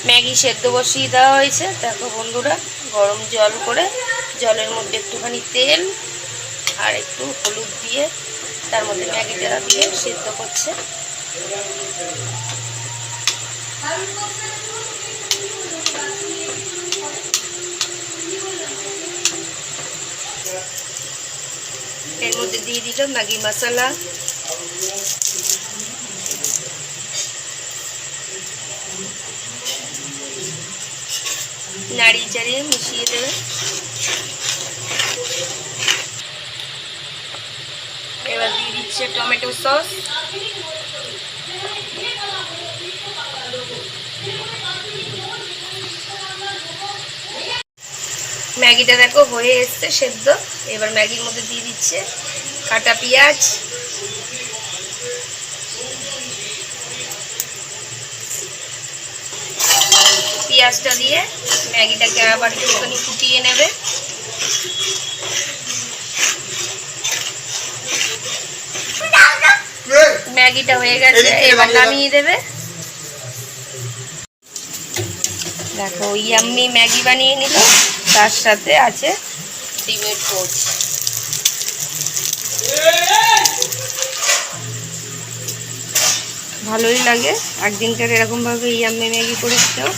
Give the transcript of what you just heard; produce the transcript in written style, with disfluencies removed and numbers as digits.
Maggi সেদ্ধ বসিয়ে দেওয়া হয়েছে। দেখো বন্ধুরা, গরম জল করে জলের মধ্যে একটুখানি তেল আর একটু হলুদ দিয়ে তার মধ্যে ম্যাগিটা দিয়ে সেদ্ধ করছে। এর মধ্যে দিয়ে দিল ম্যাগি মশলা, নাড়িয়ে চাড়িয়ে মিশিয়ে দেবে। এবার দিয়ে দিচ্ছে টমেটো সস। ম্যাগিটা দেখো হয়ে এসছে সেদ্ধ। এবার ম্যাগির মধ্যে দিয়ে দিচ্ছে কাটা পেঁয়াজ, পেঁয়াজটা দিয়ে ম্যাগিটাকে আবার একটুখানি ফুটিয়ে নেবে। ম্যাগিটা হয়ে গেছে, এবার নামিয়ে দেবে। দেখো ইয়াম্মি ম্যাগি বানিয়ে নিল, তার সাথে আছে ডিমের পোচ। ভালোই লাগে একদিনকার এরকমভাবে ইয়াম্মি ম্যাগি করে খেতেও।